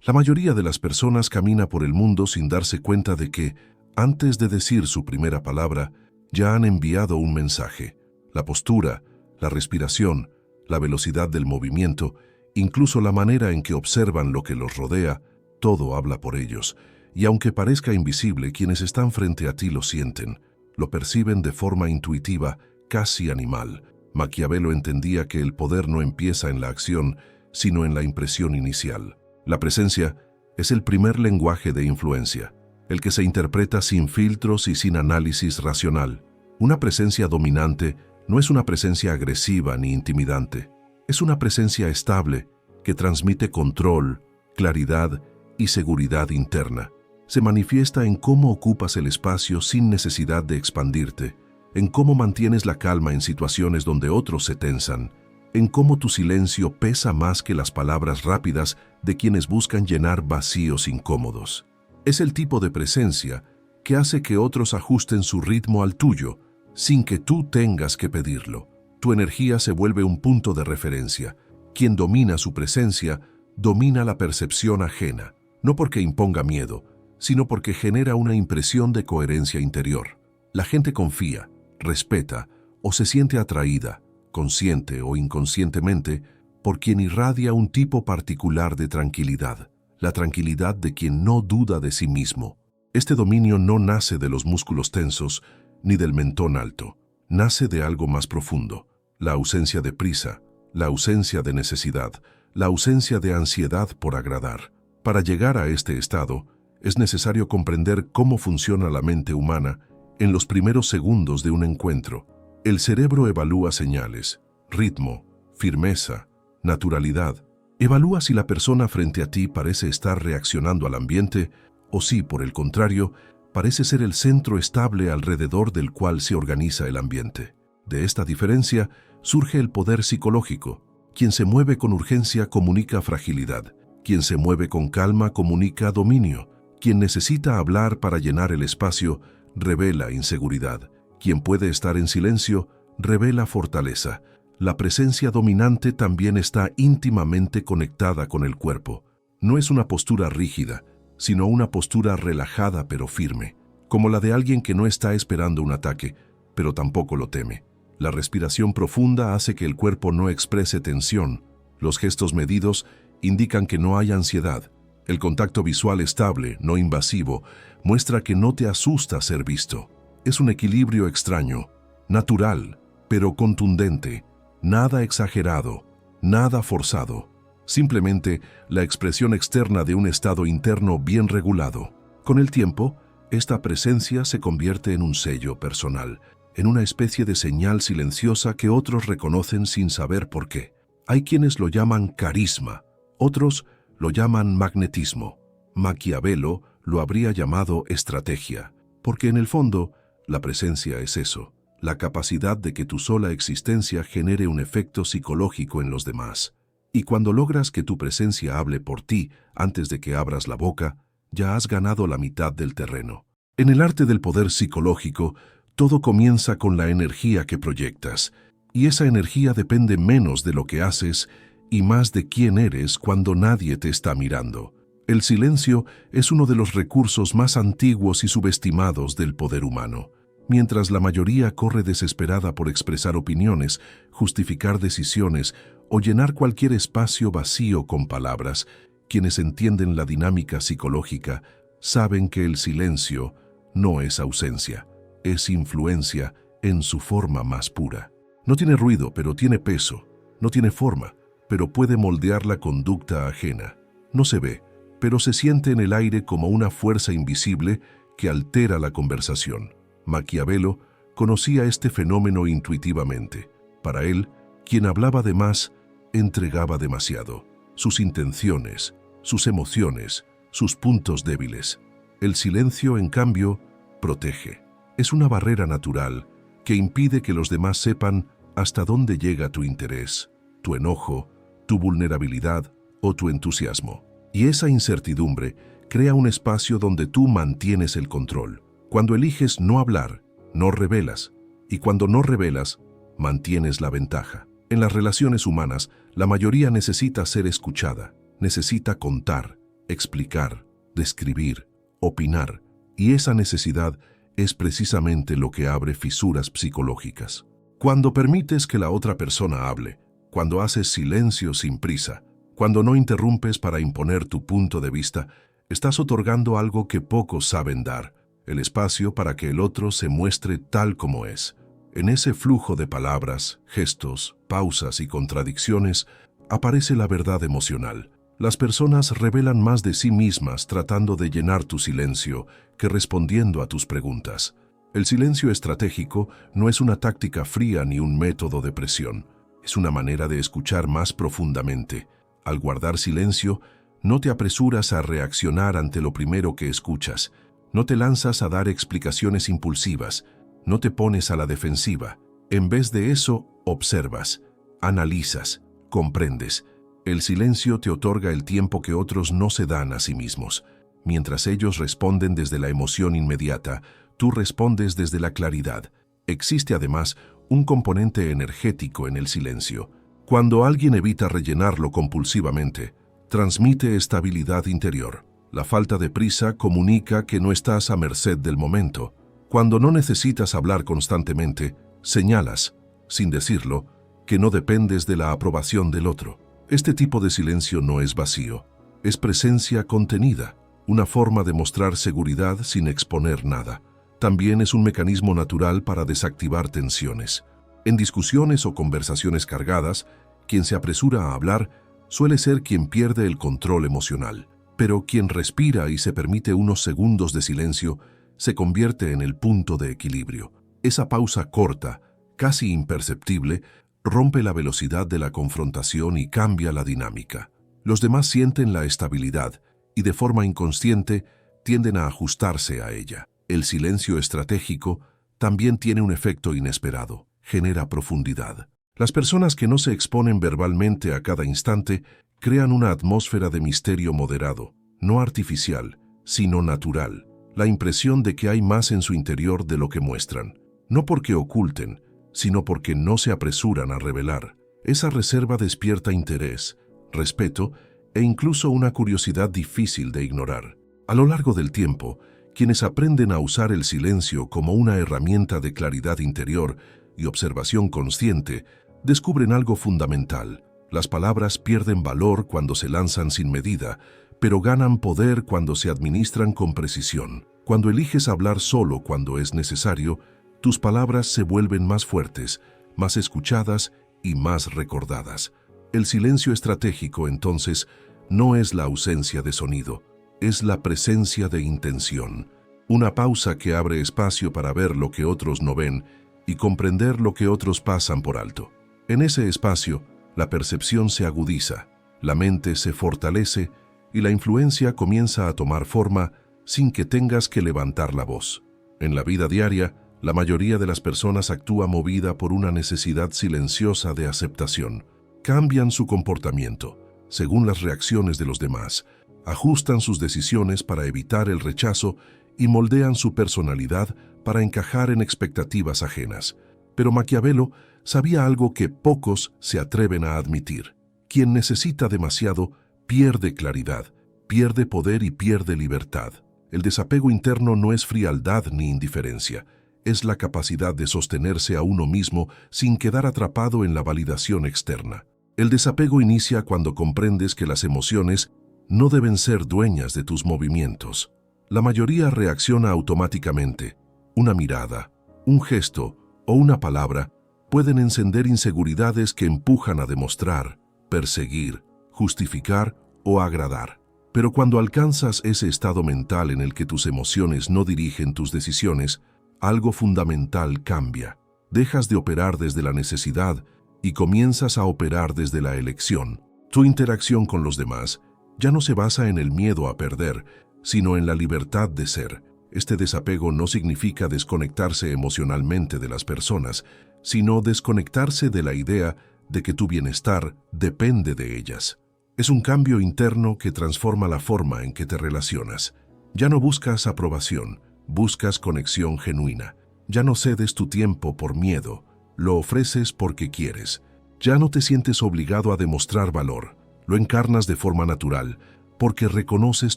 La mayoría de las personas camina por el mundo sin darse cuenta de que, antes de decir su primera palabra, ya han enviado un mensaje. La postura, la respiración, la velocidad del movimiento, incluso la manera en que observan lo que los rodea, todo habla por ellos. Y aunque parezca invisible, quienes están frente a ti lo sienten, lo perciben de forma intuitiva, casi animal. Maquiavelo entendía que el poder no empieza en la acción, sino en la impresión inicial. La presencia es el primer lenguaje de influencia, el que se interpreta sin filtros y sin análisis racional. Una presencia dominante no es una presencia agresiva ni intimidante. Es una presencia estable que transmite control, claridad y seguridad interna. Se manifiesta en cómo ocupas el espacio sin necesidad de expandirte, en cómo mantienes la calma en situaciones donde otros se tensan, en cómo tu silencio pesa más que las palabras rápidas de quienes buscan llenar vacíos incómodos. Es el tipo de presencia que hace que otros ajusten su ritmo al tuyo, sin que tú tengas que pedirlo. Tu energía se vuelve un punto de referencia. Quien domina su presencia, domina la percepción ajena, no porque imponga miedo, sino porque genera una impresión de coherencia interior. La gente confía, respeta o se siente atraída, consciente o inconscientemente, por quien irradia un tipo particular de tranquilidad, la tranquilidad de quien no duda de sí mismo. Este dominio no nace de los músculos tensos ni del mentón alto, nace de algo más profundo, la ausencia de prisa, la ausencia de necesidad, la ausencia de ansiedad por agradar. Para llegar a este estado, es necesario comprender cómo funciona la mente humana en los primeros segundos de un encuentro. El cerebro evalúa señales, ritmo, firmeza, naturalidad. Evalúa si la persona frente a ti parece estar reaccionando al ambiente o si, por el contrario, parece ser el centro estable alrededor del cual se organiza el ambiente. De esta diferencia surge el poder psicológico. Quien se mueve con urgencia comunica fragilidad. Quien se mueve con calma comunica dominio. Quien necesita hablar para llenar el espacio revela inseguridad. Quien puede estar en silencio revela fortaleza. La presencia dominante también está íntimamente conectada con el cuerpo. No es una postura rígida, sino una postura relajada pero firme, como la de alguien que no está esperando un ataque, pero tampoco lo teme. La respiración profunda hace que el cuerpo no exprese tensión. Los gestos medidos indican que no hay ansiedad. El contacto visual estable, no invasivo, muestra que no te asusta ser visto. Es un equilibrio extraño, natural, pero contundente, nada exagerado, nada forzado. Simplemente la expresión externa de un estado interno bien regulado. Con el tiempo, esta presencia se convierte en un sello personal, en una especie de señal silenciosa que otros reconocen sin saber por qué. Hay quienes lo llaman carisma, otros lo llaman magnetismo. Maquiavelo lo habría llamado estrategia, porque en el fondo, la presencia es eso, la capacidad de que tu sola existencia genere un efecto psicológico en los demás. Y cuando logras que tu presencia hable por ti antes de que abras la boca, ya has ganado la mitad del terreno. En el arte del poder psicológico, todo comienza con la energía que proyectas, y esa energía depende menos de lo que haces y más de quién eres cuando nadie te está mirando. El silencio es uno de los recursos más antiguos y subestimados del poder humano. Mientras la mayoría corre desesperada por expresar opiniones, justificar decisiones o llenar cualquier espacio vacío con palabras, quienes entienden la dinámica psicológica saben que el silencio no es ausencia, es influencia en su forma más pura. No tiene ruido, pero tiene peso. No tiene forma, pero puede moldear la conducta ajena. No se ve, pero se siente en el aire como una fuerza invisible que altera la conversación. Maquiavelo conocía este fenómeno intuitivamente. Para él, quien hablaba de más, entregaba demasiado. Sus intenciones, sus emociones, sus puntos débiles. El silencio, en cambio, protege. Es una barrera natural que impide que los demás sepan hasta dónde llega tu interés, tu enojo, tu vulnerabilidad o tu entusiasmo. Y esa incertidumbre crea un espacio donde tú mantienes el control. Cuando eliges no hablar, no revelas, y cuando no revelas, mantienes la ventaja. En las relaciones humanas, la mayoría necesita ser escuchada, necesita contar, explicar, describir, opinar, y esa necesidad es precisamente lo que abre fisuras psicológicas. Cuando permites que la otra persona hable, cuando haces silencio sin prisa, cuando no interrumpes para imponer tu punto de vista, estás otorgando algo que pocos saben dar, el espacio para que el otro se muestre tal como es. En ese flujo de palabras, gestos, pausas y contradicciones, aparece la verdad emocional. Las personas revelan más de sí mismas tratando de llenar tu silencio que respondiendo a tus preguntas. El silencio estratégico no es una táctica fría ni un método de presión. Es una manera de escuchar más profundamente. Al guardar silencio, no te apresuras a reaccionar ante lo primero que escuchas. No te lanzas a dar explicaciones impulsivas. No te pones a la defensiva. En vez de eso, observas, analizas, comprendes. El silencio te otorga el tiempo que otros no se dan a sí mismos. Mientras ellos responden desde la emoción inmediata, tú respondes desde la claridad. Existe además un componente energético en el silencio. Cuando alguien evita rellenarlo compulsivamente, transmite estabilidad interior. La falta de prisa comunica que no estás a merced del momento. Cuando no necesitas hablar constantemente, señalas, sin decirlo, que no dependes de la aprobación del otro. Este tipo de silencio no es vacío, es presencia contenida, una forma de mostrar seguridad sin exponer nada. También es un mecanismo natural para desactivar tensiones. En discusiones o conversaciones cargadas, quien se apresura a hablar suele ser quien pierde el control emocional, pero quien respira y se permite unos segundos de silencio se convierte en el punto de equilibrio. Esa pausa corta, casi imperceptible, rompe la velocidad de la confrontación y cambia la dinámica. Los demás sienten la estabilidad y de forma inconsciente tienden a ajustarse a ella. El silencio estratégico también tiene un efecto inesperado, genera profundidad. Las personas que no se exponen verbalmente a cada instante crean una atmósfera de misterio moderado, no artificial, sino natural. La impresión de que hay más en su interior de lo que muestran, no porque oculten, sino porque no se apresuran a revelar. Esa reserva despierta interés, respeto e incluso una curiosidad difícil de ignorar. A lo largo del tiempo, quienes aprenden a usar el silencio como una herramienta de claridad interior y observación consciente, descubren algo fundamental. Las palabras pierden valor cuando se lanzan sin medida, pero ganan poder cuando se administran con precisión. Cuando eliges hablar solo cuando es necesario, tus palabras se vuelven más fuertes, más escuchadas y más recordadas. El silencio estratégico, entonces, no es la ausencia de sonido, es la presencia de intención. Una pausa que abre espacio para ver lo que otros no ven y comprender lo que otros pasan por alto. En ese espacio, la percepción se agudiza, la mente se fortalece y la influencia comienza a tomar forma sin que tengas que levantar la voz. En la vida diaria, la mayoría de las personas actúa movida por una necesidad silenciosa de aceptación. Cambian su comportamiento según las reacciones de los demás, ajustan sus decisiones para evitar el rechazo y moldean su personalidad para encajar en expectativas ajenas. Pero Maquiavelo sabía algo que pocos se atreven a admitir. Quien necesita demasiado pierde claridad, pierde poder y pierde libertad. El desapego interno no es frialdad ni indiferencia, es la capacidad de sostenerse a uno mismo sin quedar atrapado en la validación externa. El desapego inicia cuando comprendes que las emociones no deben ser dueñas de tus movimientos. La mayoría reacciona automáticamente. Una mirada, un gesto o una palabra pueden encender inseguridades que empujan a demostrar, perseguir, justificar o agradar. Pero cuando alcanzas ese estado mental en el que tus emociones no dirigen tus decisiones, algo fundamental cambia. Dejas de operar desde la necesidad y comienzas a operar desde la elección. Tu interacción con los demás ya no se basa en el miedo a perder, sino en la libertad de ser. Este desapego no significa desconectarse emocionalmente de las personas, sino desconectarse de la idea de que tu bienestar depende de ellas. Es un cambio interno que transforma la forma en que te relacionas. Ya no buscas aprobación, buscas conexión genuina. Ya no cedes tu tiempo por miedo, lo ofreces porque quieres. Ya no te sientes obligado a demostrar valor, lo encarnas de forma natural, porque reconoces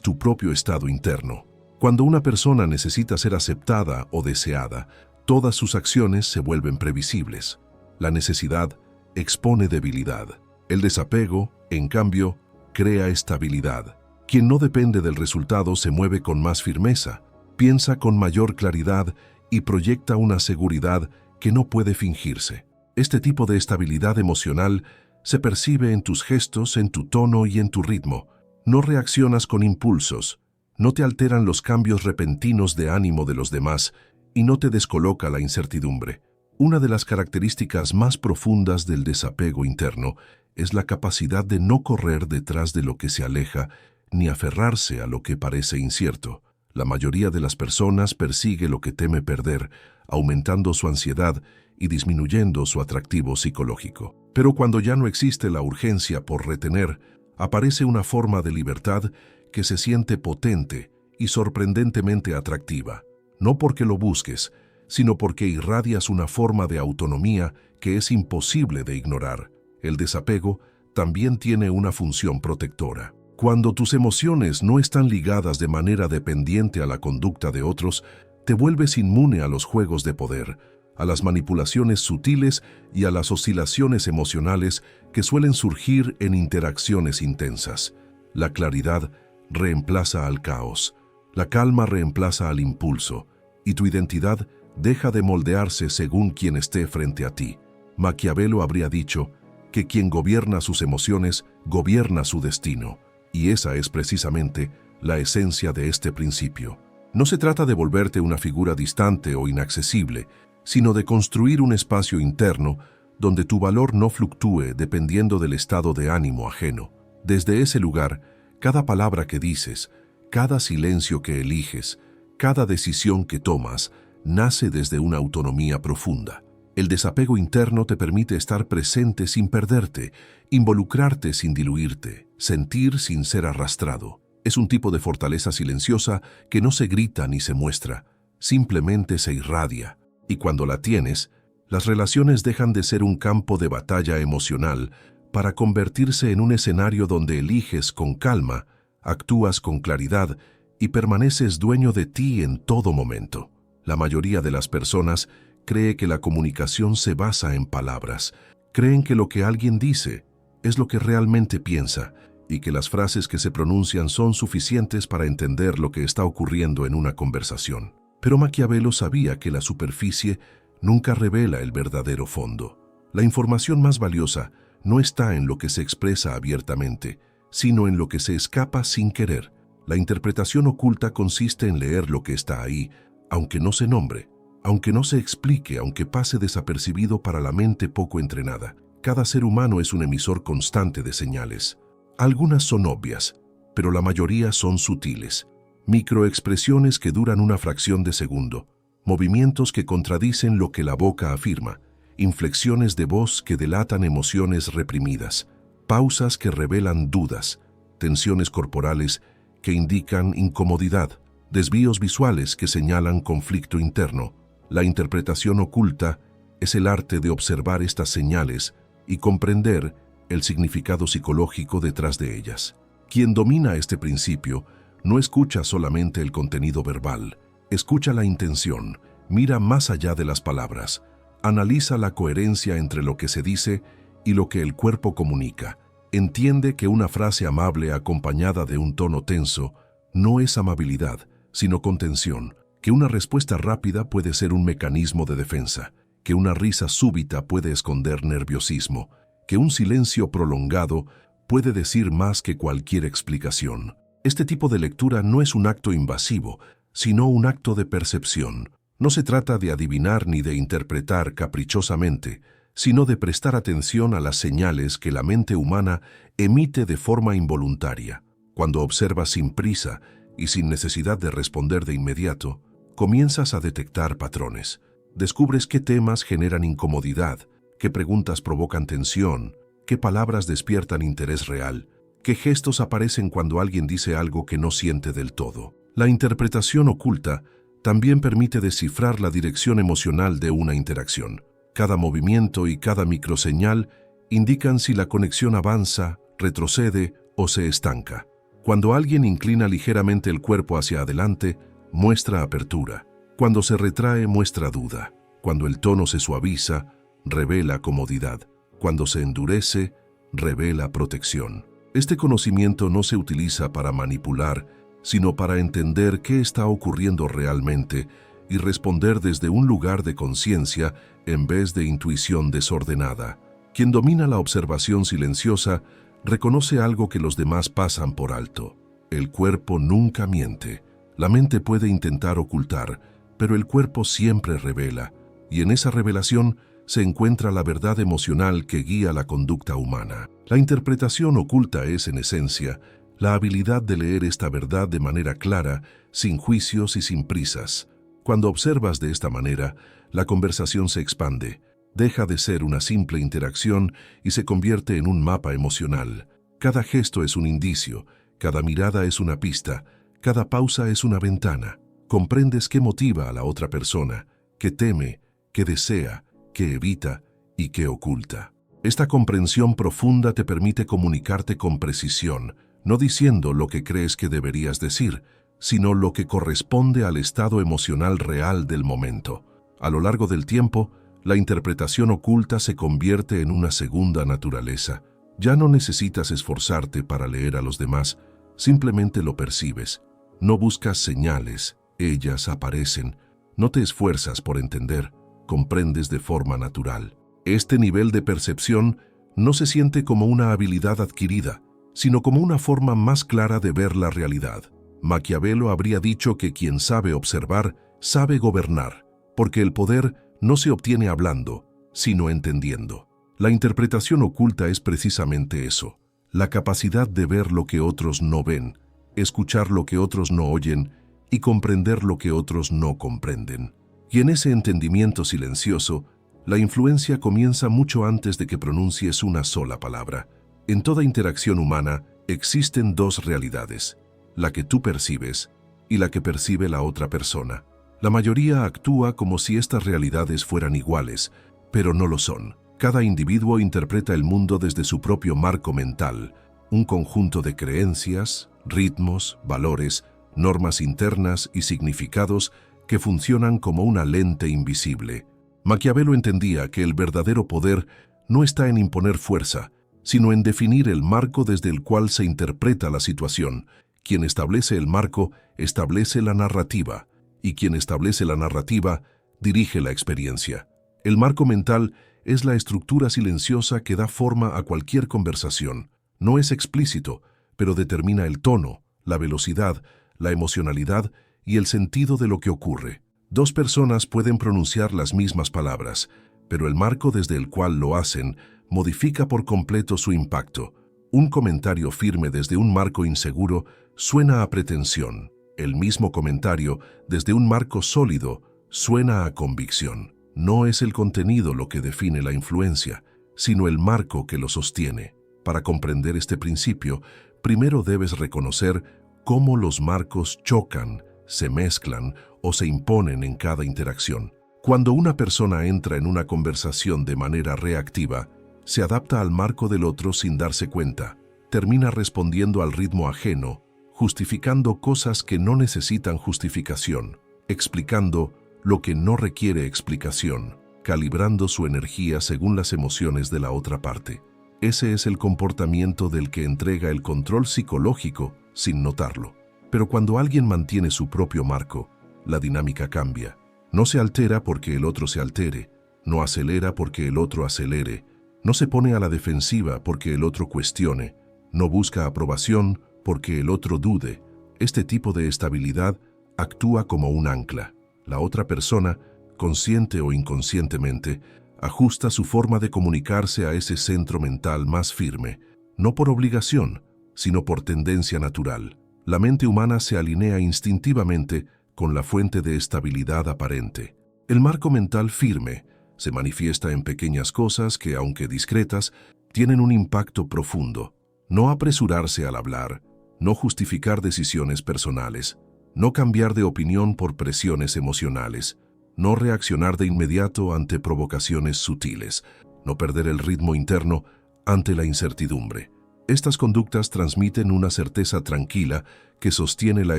tu propio estado interno. Cuando una persona necesita ser aceptada o deseada, todas sus acciones se vuelven previsibles. La necesidad expone debilidad. El desapego, en cambio, crea estabilidad. Quien no depende del resultado se mueve con más firmeza, piensa con mayor claridad y proyecta una seguridad que no puede fingirse. Este tipo de estabilidad emocional se percibe en tus gestos, en tu tono y en tu ritmo. No reaccionas con impulsos, no te alteran los cambios repentinos de ánimo de los demás y no te descoloca la incertidumbre. Una de las características más profundas del desapego interno es la capacidad de no correr detrás de lo que se aleja ni aferrarse a lo que parece incierto. La mayoría de las personas persigue lo que teme perder, aumentando su ansiedad y disminuyendo su atractivo psicológico. Pero cuando ya no existe la urgencia por retener, aparece una forma de libertad que se siente potente y sorprendentemente atractiva, no porque lo busques, sino porque irradias una forma de autonomía que es imposible de ignorar. El desapego también tiene una función protectora. Cuando tus emociones no están ligadas de manera dependiente a la conducta de otros, te vuelves inmune a los juegos de poder, a las manipulaciones sutiles y a las oscilaciones emocionales que suelen surgir en interacciones intensas. La claridad reemplaza al caos, la calma reemplaza al impulso, y tu identidad deja de moldearse según quien esté frente a ti. Maquiavelo habría dicho que quien gobierna sus emociones gobierna su destino, y esa es precisamente la esencia de este principio. No se trata de volverte una figura distante o inaccesible, sino de construir un espacio interno donde tu valor no fluctúe dependiendo del estado de ánimo ajeno. Desde ese lugar, cada palabra que dices, cada silencio que eliges, cada decisión que tomas, nace desde una autonomía profunda. El desapego interno te permite estar presente sin perderte, involucrarte sin diluirte, sentir sin ser arrastrado. Es un tipo de fortaleza silenciosa que no se grita ni se muestra, simplemente se irradia. Y cuando la tienes, las relaciones dejan de ser un campo de batalla emocional para convertirse en un escenario donde eliges con calma, actúas con claridad y permaneces dueño de ti en todo momento. La mayoría de las personas cree que la comunicación se basa en palabras. Creen que lo que alguien dice es lo que realmente piensa y que las frases que se pronuncian son suficientes para entender lo que está ocurriendo en una conversación. Pero Maquiavelo sabía que la superficie nunca revela el verdadero fondo. La información más valiosa no está en lo que se expresa abiertamente, sino en lo que se escapa sin querer. La interpretación oculta consiste en leer lo que está ahí, aunque no se nombre, aunque no se explique, aunque pase desapercibido para la mente poco entrenada. Cada ser humano es un emisor constante de señales. Algunas son obvias, pero la mayoría son sutiles. Microexpresiones que duran una fracción de segundo, movimientos que contradicen lo que la boca afirma, inflexiones de voz que delatan emociones reprimidas, pausas que revelan dudas, tensiones corporales que indican incomodidad, desvíos visuales que señalan conflicto interno. La interpretación oculta es el arte de observar estas señales y comprender el significado psicológico detrás de ellas. Quien domina este principio no escucha solamente el contenido verbal, escucha la intención, mira más allá de las palabras, analiza la coherencia entre lo que se dice y lo que el cuerpo comunica, entiende que una frase amable acompañada de un tono tenso no es amabilidad, sino contención, que una respuesta rápida puede ser un mecanismo de defensa, que una risa súbita puede esconder nerviosismo, que un silencio prolongado puede decir más que cualquier explicación. Este tipo de lectura no es un acto invasivo, sino un acto de percepción. No se trata de adivinar ni de interpretar caprichosamente, sino de prestar atención a las señales que la mente humana emite de forma involuntaria. Cuando observas sin prisa y sin necesidad de responder de inmediato, comienzas a detectar patrones. Descubres qué temas generan incomodidad, qué preguntas provocan tensión, qué palabras despiertan interés real, qué gestos aparecen cuando alguien dice algo que no siente del todo. La interpretación oculta también permite descifrar la dirección emocional de una interacción. Cada movimiento y cada microseñal indican si la conexión avanza, retrocede o se estanca. Cuando alguien inclina ligeramente el cuerpo hacia adelante, muestra apertura. Cuando se retrae, muestra duda. Cuando el tono se suaviza, revela comodidad. Cuando se endurece, revela protección. Este conocimiento no se utiliza para manipular, sino para entender qué está ocurriendo realmente y responder desde un lugar de conciencia en vez de intuición desordenada. Quien domina la observación silenciosa reconoce algo que los demás pasan por alto. El cuerpo nunca miente. La mente puede intentar ocultar, pero el cuerpo siempre revela, y en esa revelación se encuentra la verdad emocional que guía la conducta humana. La interpretación oculta es, en esencia, la habilidad de leer esta verdad de manera clara, sin juicios y sin prisas. Cuando observas de esta manera, la conversación se expande, deja de ser una simple interacción y se convierte en un mapa emocional. Cada gesto es un indicio, cada mirada es una pista, cada pausa es una ventana. Comprendes qué motiva a la otra persona, qué teme, qué desea, qué evita y qué oculta. Esta comprensión profunda te permite comunicarte con precisión, no diciendo lo que crees que deberías decir, sino lo que corresponde al estado emocional real del momento. A lo largo del tiempo, la interpretación oculta se convierte en una segunda naturaleza. Ya no necesitas esforzarte para leer a los demás, simplemente lo percibes. No buscas señales, ellas aparecen. No te esfuerzas por entender, comprendes de forma natural. Este nivel de percepción no se siente como una habilidad adquirida, sino como una forma más clara de ver la realidad. Maquiavelo habría dicho que quien sabe observar, sabe gobernar, porque el poder no se obtiene hablando, sino entendiendo. La interpretación oculta es precisamente eso, la capacidad de ver lo que otros no ven, escuchar lo que otros no oyen y comprender lo que otros no comprenden. Y en ese entendimiento silencioso, la influencia comienza mucho antes de que pronuncies una sola palabra. En toda interacción humana existen dos realidades, la que tú percibes y la que percibe la otra persona. La mayoría actúa como si estas realidades fueran iguales, pero no lo son. Cada individuo interpreta el mundo desde su propio marco mental, un conjunto de creencias, ritmos, valores, normas internas y significados que funcionan como una lente invisible. Maquiavelo entendía que el verdadero poder no está en imponer fuerza, sino en definir el marco desde el cual se interpreta la situación. Quien establece el marco, establece la narrativa, y quien establece la narrativa, dirige la experiencia. El marco mental es la estructura silenciosa que da forma a cualquier conversación. No es explícito, pero determina el tono, la velocidad, la emocionalidad y el sentido de lo que ocurre. Dos personas pueden pronunciar las mismas palabras, pero el marco desde el cual lo hacen modifica por completo su impacto. Un comentario firme desde un marco inseguro suena a pretensión. El mismo comentario desde un marco sólido suena a convicción. No es el contenido lo que define la influencia, sino el marco que lo sostiene. Para comprender este principio, primero debes reconocer cómo los marcos chocan, se mezclan o se imponen en cada interacción. Cuando una persona entra en una conversación de manera reactiva, se adapta al marco del otro sin darse cuenta, termina respondiendo al ritmo ajeno, justificando cosas que no necesitan justificación, explicando lo que no requiere explicación, calibrando su energía según las emociones de la otra parte. Ese es el comportamiento del que entrega el control psicológico sin notarlo. Pero cuando alguien mantiene su propio marco, la dinámica cambia. No se altera porque el otro se altere, no acelera porque el otro acelere, no se pone a la defensiva porque el otro cuestione, no busca aprobación porque el otro dude. Este tipo de estabilidad actúa como un ancla. La otra persona, consciente o inconscientemente, ajusta su forma de comunicarse a ese centro mental más firme, no por obligación, sino por tendencia natural. La mente humana se alinea instintivamente con la fuente de estabilidad aparente. El marco mental firme se manifiesta en pequeñas cosas que, aunque discretas, tienen un impacto profundo. No apresurarse al hablar, no justificar decisiones personales, no cambiar de opinión por presiones emocionales, no reaccionar de inmediato ante provocaciones sutiles, no perder el ritmo interno ante la incertidumbre. Estas conductas transmiten una certeza tranquila que sostiene la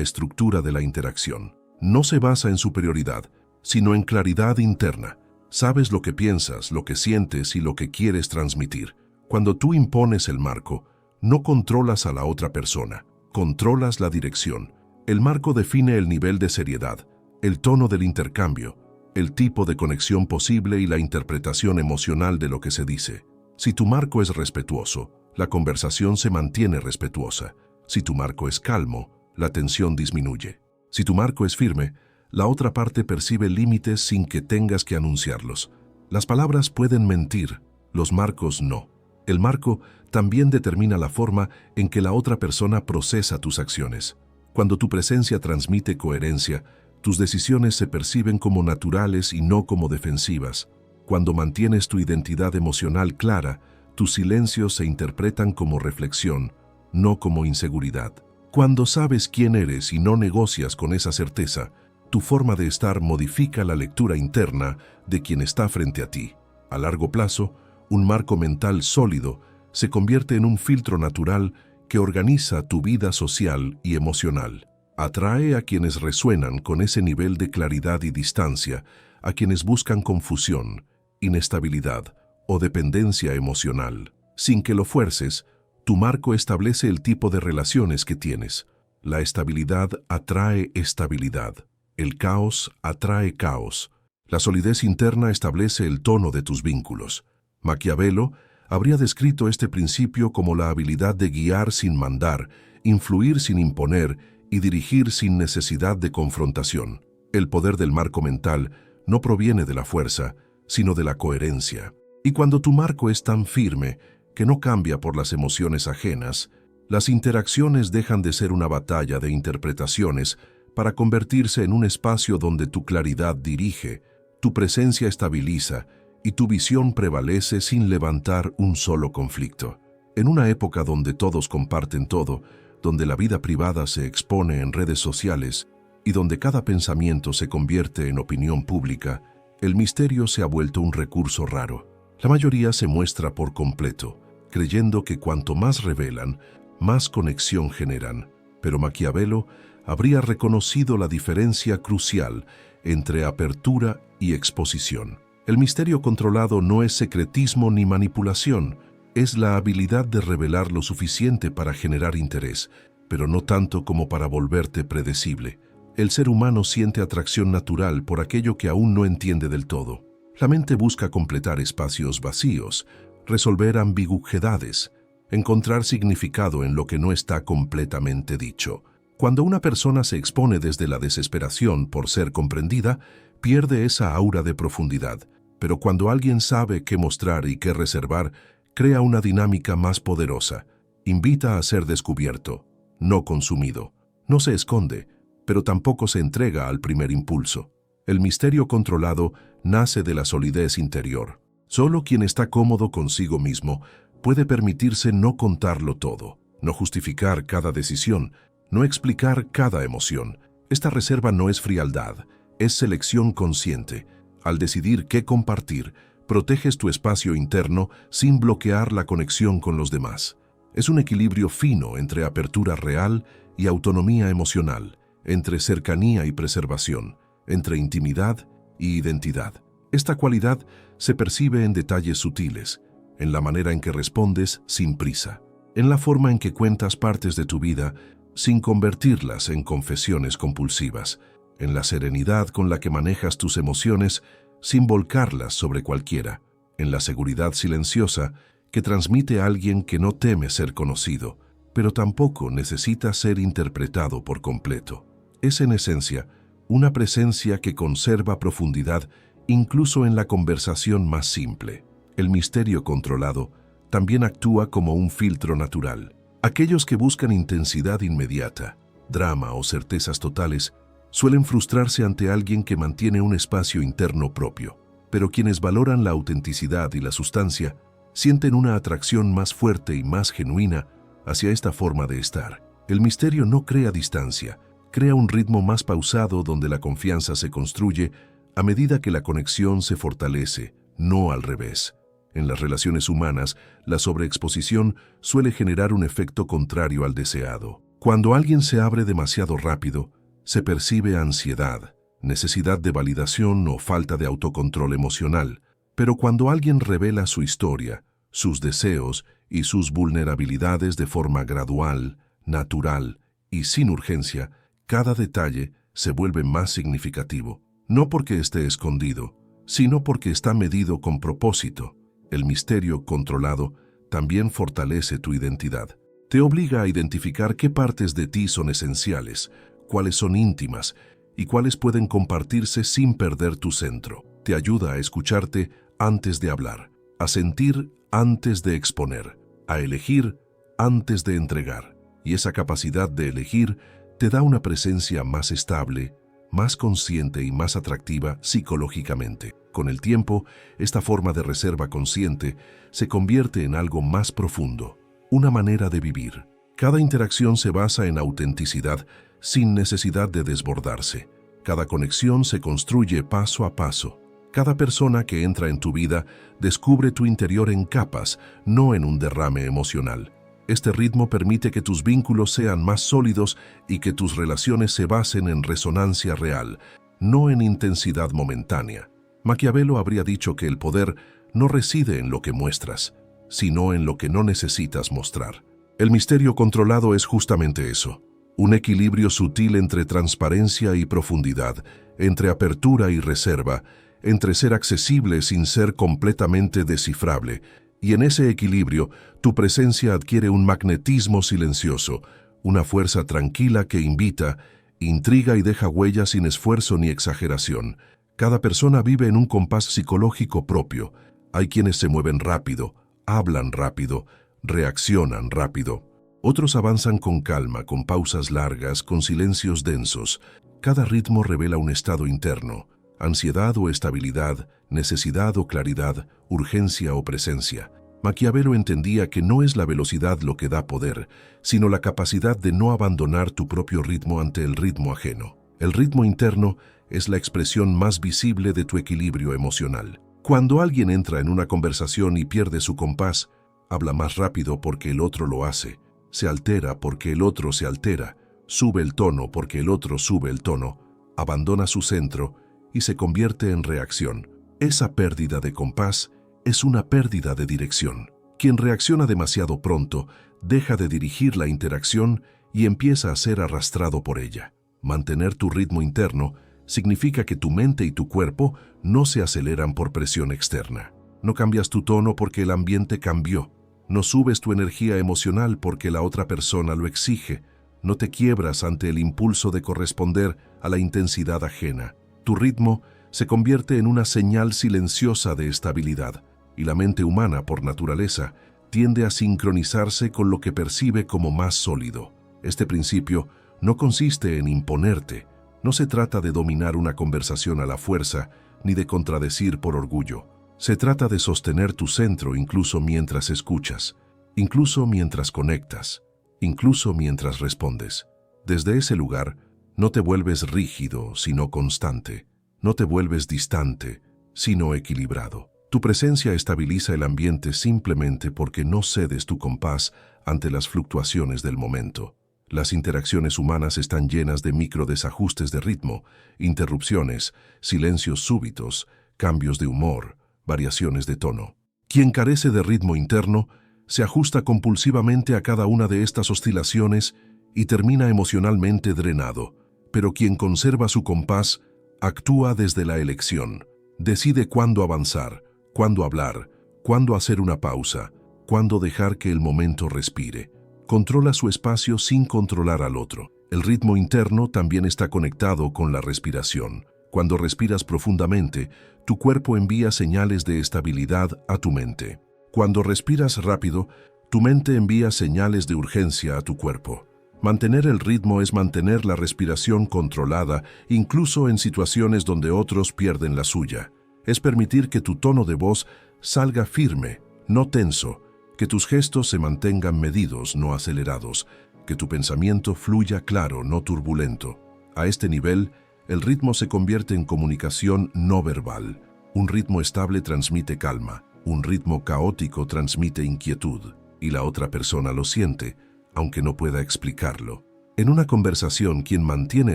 estructura de la interacción. No se basa en superioridad, sino en claridad interna. Sabes lo que piensas, lo que sientes y lo que quieres transmitir. Cuando tú impones el marco, no controlas a la otra persona, controlas la dirección. El marco define el nivel de seriedad, el tono del intercambio, el tipo de conexión posible y la interpretación emocional de lo que se dice. Si tu marco es respetuoso, la conversación se mantiene respetuosa. Si tu marco es calmo, la tensión disminuye. Si tu marco es firme, la otra parte percibe límites sin que tengas que anunciarlos. Las palabras pueden mentir, los marcos no. El marco también determina la forma en que la otra persona procesa tus acciones. Cuando tu presencia transmite coherencia, tus decisiones se perciben como naturales y no como defensivas. Cuando mantienes tu identidad emocional clara, tus silencios se interpretan como reflexión, no como inseguridad. Cuando sabes quién eres y no negocias con esa certeza, tu forma de estar modifica la lectura interna de quien está frente a ti. A largo plazo, un marco mental sólido se convierte en un filtro natural que organiza tu vida social y emocional. Atrae a quienes resuenan con ese nivel de claridad y distancia, a quienes buscan confusión, inestabilidad o dependencia emocional. Sin que lo fuerces, tu marco establece el tipo de relaciones que tienes. La estabilidad atrae estabilidad. El caos atrae caos. La solidez interna establece el tono de tus vínculos. Maquiavelo habría descrito este principio como la habilidad de guiar sin mandar, influir sin imponer y dirigir sin necesidad de confrontación. El poder del marco mental no proviene de la fuerza, sino de la coherencia. Y cuando tu marco es tan firme que no cambia por las emociones ajenas, las interacciones dejan de ser una batalla de interpretaciones para convertirse en un espacio donde tu claridad dirige, tu presencia estabiliza y tu visión prevalece sin levantar un solo conflicto. En una época donde todos comparten todo, donde la vida privada se expone en redes sociales y donde cada pensamiento se convierte en opinión pública, el misterio se ha vuelto un recurso raro. La mayoría se muestra por completo, creyendo que cuanto más revelan, más conexión generan. Pero Maquiavelo habría reconocido la diferencia crucial entre apertura y exposición. El misterio controlado no es secretismo ni manipulación, es la habilidad de revelar lo suficiente para generar interés, pero no tanto como para volverte predecible. El ser humano siente atracción natural por aquello que aún no entiende del todo. La mente busca completar espacios vacíos, resolver ambigüedades, encontrar significado en lo que no está completamente dicho. Cuando una persona se expone desde la desesperación por ser comprendida, pierde esa aura de profundidad. Pero cuando alguien sabe qué mostrar y qué reservar, crea una dinámica más poderosa. Invita a ser descubierto, no consumido. No se esconde, pero tampoco se entrega al primer impulso. El misterio controlado nace de la solidez interior. Solo quien está cómodo consigo mismo puede permitirse no contarlo todo, no justificar cada decisión, no explicar cada emoción. Esta reserva no es frialdad, es selección consciente. Al decidir qué compartir, proteges tu espacio interno sin bloquear la conexión con los demás. Es un equilibrio fino entre apertura real y autonomía emocional, entre cercanía y preservación, entre intimidad y identidad. Esta cualidad se percibe en detalles sutiles, en la manera en que respondes sin prisa, en la forma en que cuentas partes de tu vida sin convertirlas en confesiones compulsivas, en la serenidad con la que manejas tus emociones sin volcarlas sobre cualquiera, en la seguridad silenciosa que transmite a alguien que no teme ser conocido, pero tampoco necesita ser interpretado por completo. Es en esencia una presencia que conserva profundidad incluso en la conversación más simple. El misterio controlado también actúa como un filtro natural. Aquellos que buscan intensidad inmediata, drama o certezas totales suelen frustrarse ante alguien que mantiene un espacio interno propio, pero quienes valoran la autenticidad y la sustancia sienten una atracción más fuerte y más genuina hacia esta forma de estar. El misterio no crea distancia, crea un ritmo más pausado donde la confianza se construye a medida que la conexión se fortalece, no al revés. En las relaciones humanas, la sobreexposición suele generar un efecto contrario al deseado. Cuando alguien se abre demasiado rápido, se percibe ansiedad, necesidad de validación o falta de autocontrol emocional. Pero cuando alguien revela su historia, sus deseos y sus vulnerabilidades de forma gradual, natural y sin urgencia, cada detalle se vuelve más significativo. No porque esté escondido, sino porque está medido con propósito. El misterio controlado también fortalece tu identidad. Te obliga a identificar qué partes de ti son esenciales, cuáles son íntimas y cuáles pueden compartirse sin perder tu centro. Te ayuda a escucharte antes de hablar, a sentir antes de exponer, a elegir antes de entregar. Y esa capacidad de elegir te da una presencia más estable, más consciente y más atractiva psicológicamente. Con el tiempo, esta forma de reserva consciente se convierte en algo más profundo, una manera de vivir. Cada interacción se basa en autenticidad sin necesidad de desbordarse. Cada conexión se construye paso a paso. Cada persona que entra en tu vida descubre tu interior en capas, no en un derrame emocional. Este ritmo permite que tus vínculos sean más sólidos y que tus relaciones se basen en resonancia real, no en intensidad momentánea. Maquiavelo habría dicho que el poder no reside en lo que muestras, sino en lo que no necesitas mostrar. El misterio controlado es justamente eso, un equilibrio sutil entre transparencia y profundidad, entre apertura y reserva, entre ser accesible sin ser completamente descifrable, y en ese equilibrio tu presencia adquiere un magnetismo silencioso, una fuerza tranquila que invita, intriga y deja huella sin esfuerzo ni exageración. Cada persona vive en un compás psicológico propio. Hay quienes se mueven rápido, hablan rápido, reaccionan rápido. Otros avanzan con calma, con pausas largas, con silencios densos. Cada ritmo revela un estado interno, ansiedad o estabilidad, necesidad o claridad, urgencia o presencia. Maquiavelo entendía que no es la velocidad lo que da poder, sino la capacidad de no abandonar tu propio ritmo ante el ritmo ajeno. El ritmo interno es la expresión más visible de tu equilibrio emocional. Cuando alguien entra en una conversación y pierde su compás, habla más rápido porque el otro lo hace, se altera porque el otro se altera, sube el tono porque el otro sube el tono, abandona su centro y se convierte en reacción. Esa pérdida de compás es una pérdida de dirección. Quien reacciona demasiado pronto deja de dirigir la interacción y empieza a ser arrastrado por ella. Mantener tu ritmo interno significa que tu mente y tu cuerpo no se aceleran por presión externa. No cambias tu tono porque el ambiente cambió. No subes tu energía emocional porque la otra persona lo exige. No te quiebras ante el impulso de corresponder a la intensidad ajena. Tu ritmo se convierte en una señal silenciosa de estabilidad, y la mente humana, por naturaleza, tiende a sincronizarse con lo que percibe como más sólido. Este principio no consiste en imponerte. No se trata de dominar una conversación a la fuerza, ni de contradecir por orgullo. Se trata de sostener tu centro incluso mientras escuchas, incluso mientras conectas, incluso mientras respondes. Desde ese lugar, no te vuelves rígido, sino constante. No te vuelves distante, sino equilibrado. Tu presencia estabiliza el ambiente simplemente porque no cedes tu compás ante las fluctuaciones del momento. Las interacciones humanas están llenas de microdesajustes de ritmo, interrupciones, silencios súbitos, cambios de humor, variaciones de tono. Quien carece de ritmo interno se ajusta compulsivamente a cada una de estas oscilaciones y termina emocionalmente drenado. Pero quien conserva su compás actúa desde la elección. Decide cuándo avanzar, cuándo hablar, cuándo hacer una pausa, cuándo dejar que el momento respire. Controla su espacio sin controlar al otro. El ritmo interno también está conectado con la respiración. Cuando respiras profundamente, tu cuerpo envía señales de estabilidad a tu mente. Cuando respiras rápido, tu mente envía señales de urgencia a tu cuerpo. Mantener el ritmo es mantener la respiración controlada, incluso en situaciones donde otros pierden la suya. Es permitir que tu tono de voz salga firme, no tenso, que tus gestos se mantengan medidos, no acelerados, que tu pensamiento fluya claro, no turbulento. A este nivel, el ritmo se convierte en comunicación no verbal. Un ritmo estable transmite calma, Un ritmo caótico transmite inquietud y la otra persona lo siente, aunque no pueda explicarlo. En una conversación, quien mantiene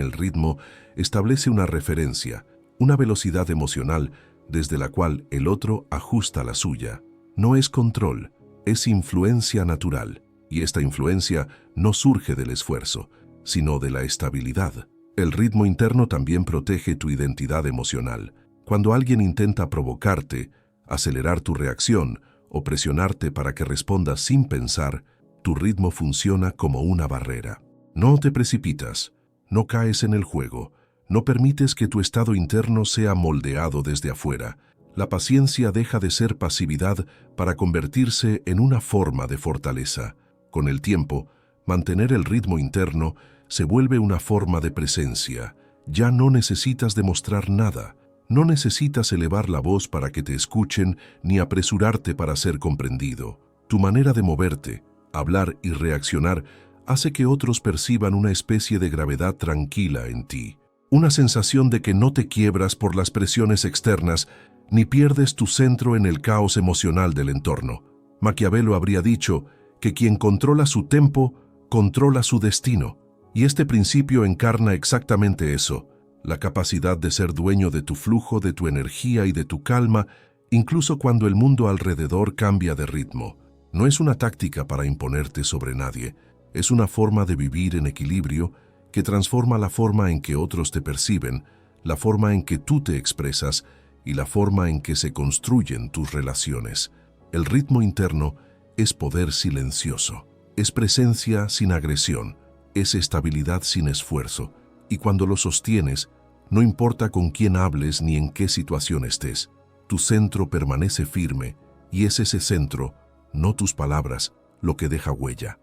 el ritmo establece una referencia, una velocidad emocional desde la cual el otro ajusta la suya. No es control, es influencia natural, y esta influencia no surge del esfuerzo, sino de la estabilidad. El ritmo interno también protege tu identidad emocional. Cuando alguien intenta provocarte, acelerar tu reacción o presionarte para que respondas sin pensar, tu ritmo funciona como una barrera. No te precipitas, no caes en el juego, no permites que tu estado interno sea moldeado desde afuera. La paciencia deja de ser pasividad para convertirse en una forma de fortaleza. Con el tiempo, mantener el ritmo interno se vuelve una forma de presencia. Ya no necesitas demostrar nada. No necesitas elevar la voz para que te escuchen ni apresurarte para ser comprendido. Tu manera de moverte, hablar y reaccionar hace que otros perciban una especie de gravedad tranquila en ti. Una sensación de que no te quiebras por las presiones externas ni pierdes tu centro en el caos emocional del entorno. Maquiavelo habría dicho que quien controla su tempo, controla su destino. Y este principio encarna exactamente eso, la capacidad de ser dueño de tu flujo, de tu energía y de tu calma, incluso cuando el mundo alrededor cambia de ritmo. No es una táctica para imponerte sobre nadie, es una forma de vivir en equilibrio que transforma la forma en que otros te perciben, la forma en que tú te expresas y la forma en que se construyen tus relaciones. El ritmo interno es poder silencioso, es presencia sin agresión, es estabilidad sin esfuerzo, y cuando lo sostienes, no importa con quién hables ni en qué situación estés, tu centro permanece firme y es ese centro, no tus palabras, lo que deja huella.